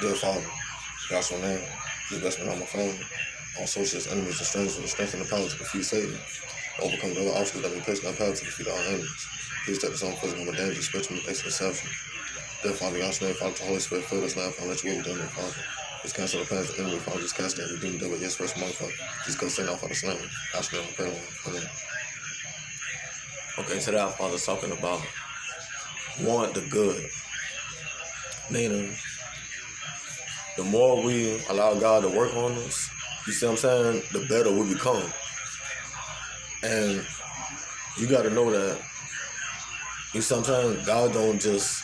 Dear Father, God's your name. Please bless me and all my family. All socials, enemies, and strangers with the strength and the power to defeat Satan. Overcome the other obstacles that we place in our path to defeat our enemies. Please take us on physical and danger, spiritual and deception. Dear Father, God's name, Father, the Holy Spirit, fill us now, Father, let your will be done, dear Father. Just cancel the plans of the enemy, Father, just cast every demon, devil, yes, first motherfucker. Just go send out for the slain. God's name, I pray, Lord. Amen. Okay, today our Father's talking about want the good. Meaning, the more we allow God to work on us, you see what I'm saying, the better we become. And you got to know that sometimes God don't just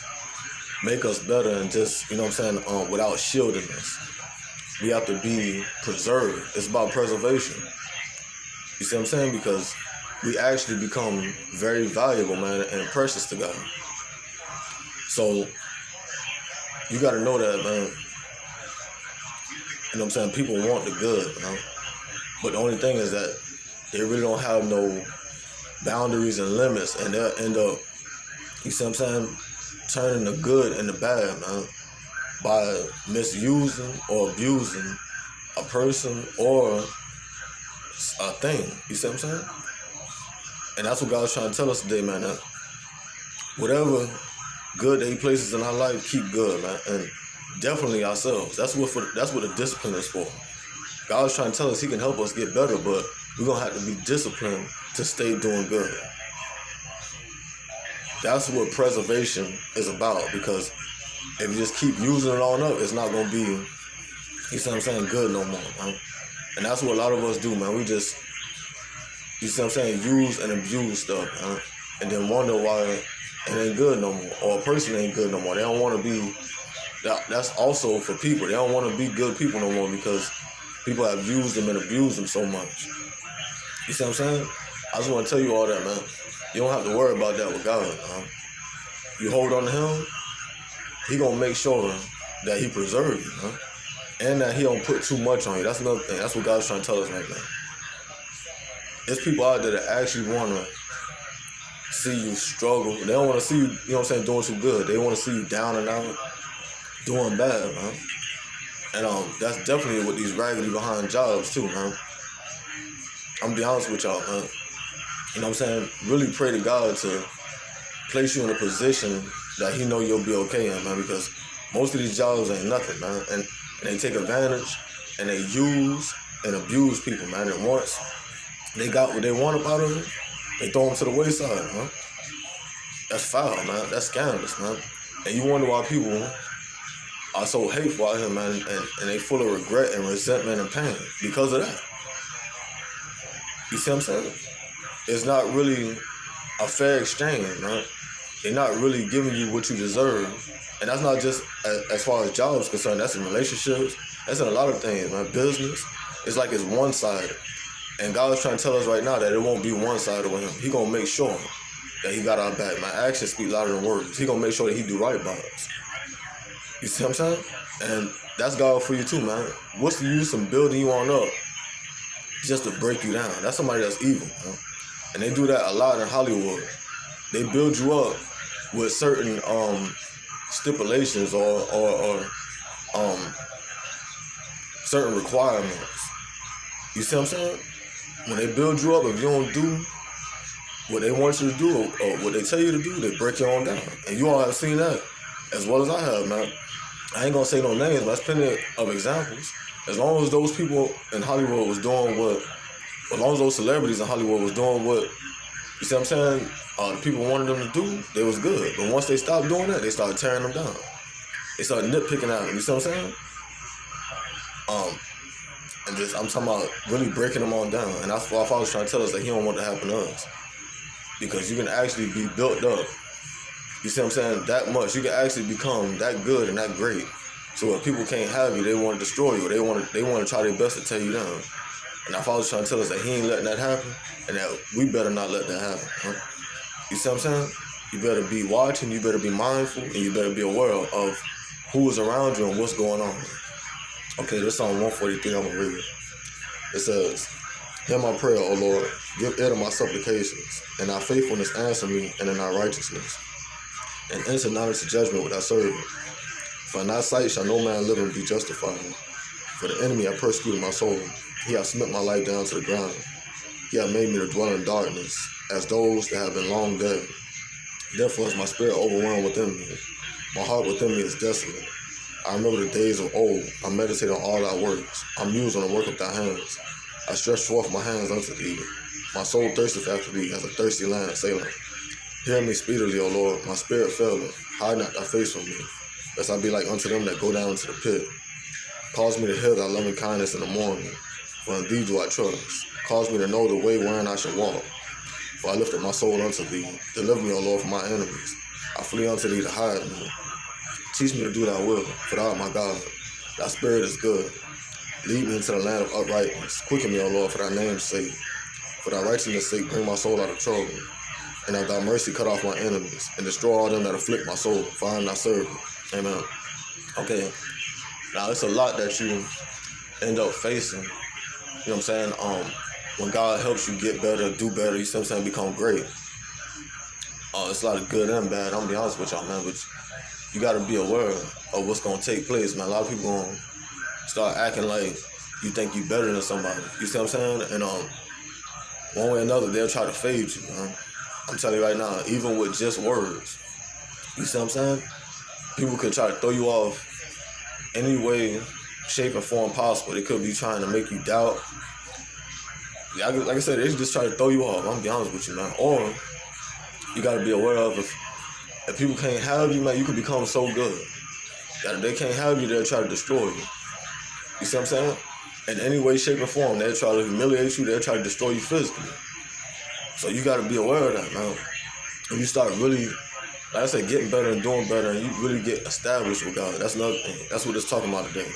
make us better and just, you know what I'm saying, without shielding us. We have to be preserved. It's about preservation. You see what I'm saying? Because we actually become very valuable, man, and precious to God. So you got to know that, man. You know what I'm saying? People want the good, man. But the only thing is that they really don't have no boundaries and limits, and they'll end up, you see what I'm saying, turning the good and the bad, man, by misusing or abusing a person or a thing. You see what I'm saying? And that's what God's trying to tell us today, man. That whatever good that He places in our life, keep good, man, and definitely ourselves. That's what the discipline is for. God's trying to tell us He can help us get better, but we're gonna have to be disciplined to stay doing good. That's what preservation is about, because if you just keep using it on up, it's not gonna be, you see what I'm saying, good no more, man. And that's what a lot of us do, man. We just, you see what I'm saying, use and abuse stuff, man, and then wonder why it ain't good no more, or a person ain't good no more. They don't want to be. That's also for people. They don't want to be good people no more because people have used them and abused them so much. You see what I'm saying? I just want to tell you all that, man. You don't have to worry about that with God, man. You hold on to Him, He gonna make sure that He preserves you, man, and that He don't put too much on you. That's another thing. That's what God's trying to tell us right now. There's people out there that actually want to see you struggle. They don't want to see you, you know what I'm saying, doing too good. They want to see you down and out, doing bad, man. And that's definitely with these raggedy behind jobs too, man. I'm gonna be honest with y'all, man. You know what I'm saying? Really pray to God to place you in a position that He know you'll be okay in, man, because most of these jobs ain't nothing, man. And they take advantage and they use and abuse people, man. And once they got what they want up out of it, they throw them to the wayside, man. That's foul, man. That's scandalous, man. And you wonder why people are so hateful out here, man, and they full of regret and resentment and pain because of that. You see what I'm saying? It's not really a fair exchange, man. They're not really giving you what you deserve. And that's not just as far as jobs concerned. That's in relationships. That's in a lot of things, man. Business. It's like it's one-sided. And God's trying to tell us right now that it won't be one-sided with Him. He gonna make sure that He got our back. My actions speak louder than words. He gonna make sure that He do right by us. You see what I'm saying? And that's God for you too, man. What's the use of building you on up just to break you down? That's somebody that's evil, man. And they do that a lot in Hollywood. They build you up with certain stipulations or certain requirements. You see what I'm saying? When they build you up, if you don't do what they want you to do or what they tell you to do, they break you on down. And you all have seen that as well as I have, man. I ain't gonna say no names, but there's plenty of examples. As long as those people in Hollywood was doing as long as those celebrities in Hollywood was doing what, you see what I'm saying, the people wanted them to do, they was good. But once they stopped doing that, they started tearing them down. They started nitpicking at them, you see what I'm saying? And just, I'm talking about really breaking them on down. And that's why I was trying to tell us that He don't want that to happen to us. Because you can actually be built up, you see what I'm saying, that much. You can actually become that good and that great. So if people can't have you, they want to destroy you. They want to try their best to tear you down. And our Father's trying to tell us that He ain't letting that happen, and that we better not let that happen. Huh? You see what I'm saying? You better be watching, you better be mindful, and you better be aware of who is around you and what's going on. Okay, this Psalm 143, I'm going to read it. It says, "Hear my prayer, O Lord, give ear to my supplications, and thy faithfulness answer me, and in thy righteousness. And enter not into judgment with thy servant. For in thy sight shall no man live and be justified. For the enemy hath persecuted my soul. He hath smitten my life down to the ground. He hath made me to dwell in darkness, as those that have been long dead. Therefore is my spirit overwhelmed within me. My heart within me is desolate. I remember the days of old. I meditate on all thy works. I muse on the work of thy hands. I stretch forth my hands unto thee. My soul thirsteth after thee, as a thirsty land, Selah. Hear me speedily, O Lord. My spirit faileth. Hide not thy face from me, lest I be like unto them that go down into the pit. Cause me to hear thy loving kindness in the morning, for in thee do I trust. Cause me to know the way wherein I shall walk, for I lift up my soul unto thee. Deliver me, O Lord, from my enemies. I flee unto thee to hide me. Teach me to do thy will, for thou art my God. Thy spirit is good. Lead me into the land of uprightness. Quicken me, O Lord, for thy name's sake. For thy righteousness' sake, bring my soul out of trouble. And of thy mercy cut off my enemies, and destroy all them that afflict my soul, for I am thy servant. Amen. Okay. Now, it's a lot that you end up facing. You know what I'm saying? When God helps you get better, do better, you see what I'm saying, become great. It's a lot of good and bad. I'm gonna be honest with y'all, man, but you gotta be aware of what's gonna take place, man. A lot of people gonna start acting like you think you better than somebody. You see what I'm saying? And one way or another, they'll try to fade you, man. I'm telling you right now, even with just words. You see what I'm saying? People could try to throw you off any way, shape, or form possible. They could be trying to make you doubt. Yeah, like I said, they just try to throw you off. I'm gonna be honest with you, man. Or you gotta be aware of if people can't have you, man, you could become so good that if they can't have you, they'll try to destroy you. You see what I'm saying? In any way, shape, or form, they'll try to humiliate you. They'll try to destroy you physically. So you gotta be aware of that, man. When you start really, like I said, getting better and doing better, and you really get established with God, that's another thing. That's what it's talking about today.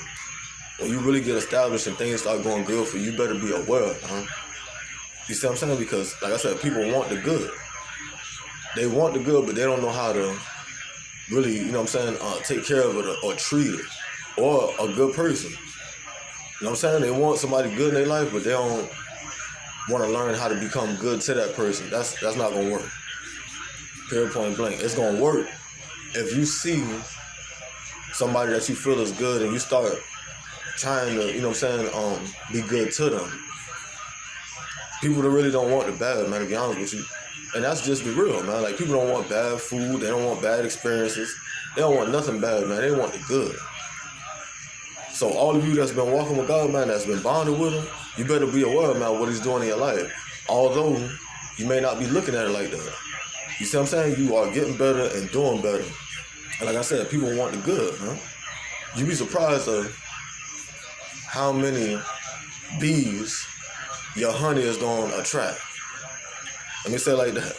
When you really get established and things start going good for you, you better be aware, man. You see what I'm saying? Because, like I said, people want the good. They want the good, but they don't know how to really, you know what I'm saying, take care of it or treat it. Or a good person. You know what I'm saying? They want somebody good in their life, but they don't want to learn how to become good to that person. That's not going to work. Period, point blank. It's going to work if you see somebody that you feel is good and you start trying to, you know what I'm saying, be good to them. People that really don't want the bad, man, to be honest with you. And that's just be real, man. Like, people don't want bad food. They don't want bad experiences. They don't want nothing bad, man. They want the good. So all of you that's been walking with God, man, that's been bonded with him, you better be aware, man, what he's doing in your life. Although you may not be looking at it like that. You see what I'm saying? You are getting better and doing better. And like I said, people want the good, huh? You'd be surprised of how many bees your honey is going to attract. Let me say it like that.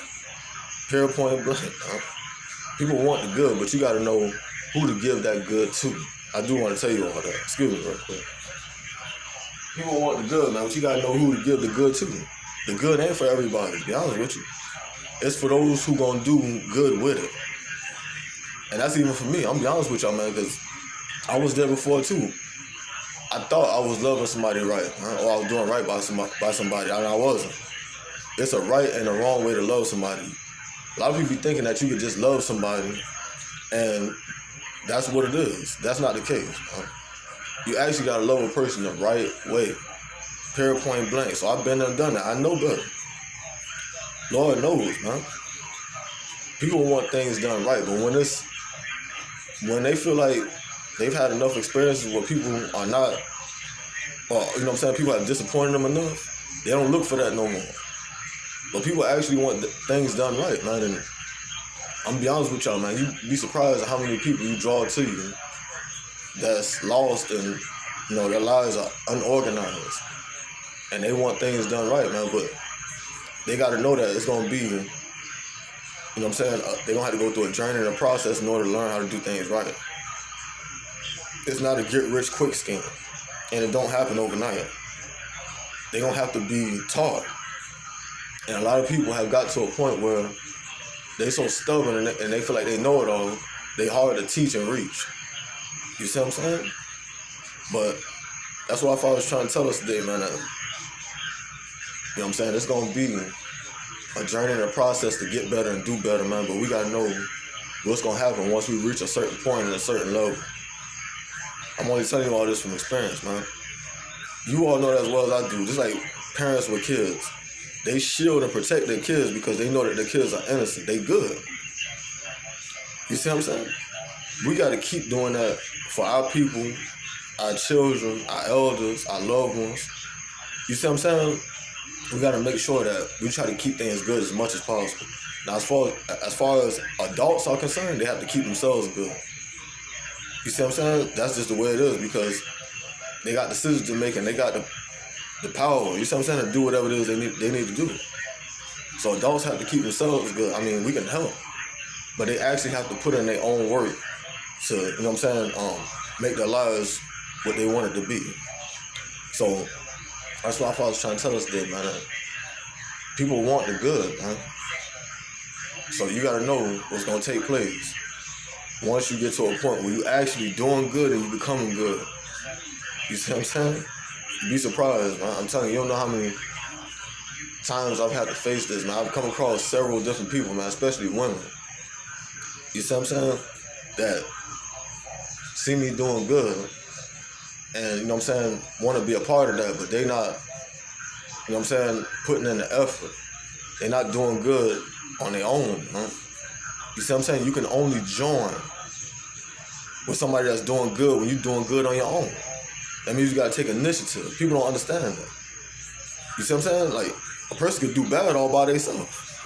Period, point blank. Huh? People want the good, but you got to know who to give that good to. I do want to tell you all that. Excuse me real quick. People want the good, man, but you got to know who to give the good to. The good ain't for everybody, to be honest with you. It's for those who going to do good with it. And that's even for me. I'm going to be honest with y'all, man, because I was there before, too. I thought I was loving somebody right, or I was doing right by somebody, and I wasn't. It's a right and a wrong way to love somebody. A lot of people be thinking that you could just love somebody, and that's what it is. That's not the case, man. You actually got to love a person the right way. Period, point blank. So I've been there and done that. I know better. Lord knows, man. People want things done right, but when they feel like they've had enough experiences where people are not, or, you know what I'm saying, people have disappointed them enough, they don't look for that no more. But people actually want things done right, man. And I'm gonna be honest with y'all, man. You'd be surprised at how many people you draw to you that's lost and, you know, their lives are unorganized. And they want things done right, man. But they got to know that it's going to be, you know what I'm saying, they're going to have to go through a journey and a process in order to learn how to do things right. It's not a get-rich-quick scheme. And it don't happen overnight. They're going to have to be taught. And a lot of people have got to a point where they so stubborn and they feel like they know it all. They hard to teach and reach. You see what I'm saying? But that's what I was trying to tell us today, man. You know what I'm saying? It's going to be a journey and a process to get better and do better, man. But we got to know what's going to happen once we reach a certain point and a certain level. I'm only telling you all this from experience, man. You all know that as well as I do. Just like parents with kids, they shield and protect their kids because they know that their kids are innocent. They good. You see what I'm saying? We got to keep doing that for our people, our children, our elders, our loved ones. You see what I'm saying? We got to make sure that we try to keep things good as much as possible. Now, as far as adults are concerned, they have to keep themselves good. You see what I'm saying? That's just the way it is because they got decisions to make and they got the power. You see what I'm saying? To do whatever it is they need to do. So adults have to keep themselves good. I mean, we can help, but they actually have to put in their own work to, you know what I'm saying, make their lives what they want it to be. So that's what our father's trying to tell us today, man. People want the good, man. So you gotta know what's gonna take place. Once you get to a point where you actually doing good and you becoming good. You see what I'm saying? You'd be surprised, man. I'm telling you, you don't know how many times I've had to face this, man. I've come across several different people, man, especially women. You see what I'm saying? That see me doing good and, you know what I'm saying, want to be a part of that, but they not, you know what I'm saying, putting in the effort. They're not doing good on their own, man. You see what I'm saying? You can only join with somebody that's doing good when you're doing good on your own. That means you got to take initiative. People don't understand that. You see what I'm saying? Like, a person can do bad all by themselves.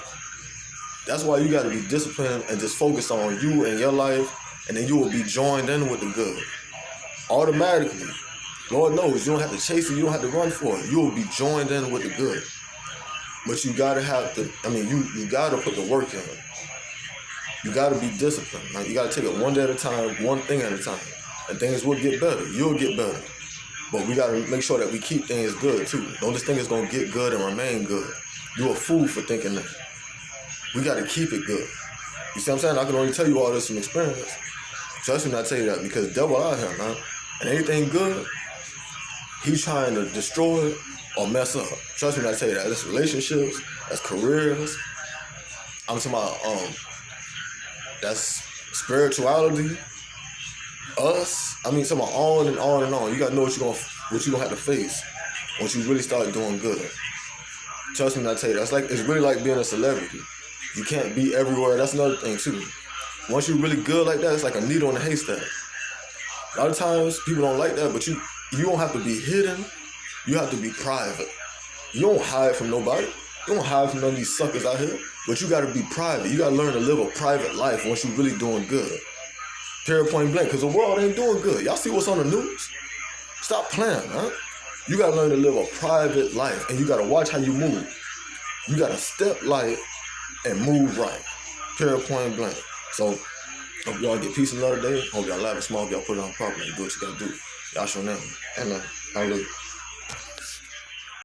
That's why you got to be disciplined and just focus on you and your life, and then you will be joined in with the good. Automatically. Lord knows, you don't have to chase it. You don't have to run for it. You will be joined in with the good. But you got to have to, you got to put the work in. You got to be disciplined. Man. You got to take it one day at a time, one thing at a time. And things will get better. You'll get better. But we got to make sure that we keep things good, too. Don't just think it's going to get good and remain good. You're a fool for thinking that. We got to keep it good. You see what I'm saying? I can only tell you all this from experience. Trust me when I tell you that, because the devil out here, man. And anything good, he's trying to destroy it or mess up. Trust me when I tell you that. That's relationships, that's careers. I'm talking about, that's spirituality, us. Talking about on and on and on. You gotta know what you're gonna have to face once you really start doing good. Trust me when I tell you that. It's really like being a celebrity. You can't be everywhere. That's another thing too. Once you're really good like that, it's like a needle in a haystack. A lot of times people don't like that, but you don't have to be hidden. You have to be private. You don't hide from nobody. You don't hide from none of these suckers out here. But you got to be private. You got to learn to live a private life once you're really doing good. Period, point blank. Because the world ain't doing good. Y'all see what's on the news? Stop playing, huh? You got to learn to live a private life. And you got to watch how you move. You got to step light and move right. Period, point blank. So, hope y'all get peace another day. Hope y'all laugh and smile. Hope y'all put it on properly. Do what you got to do. Y'all show them. Amen. Hallelujah.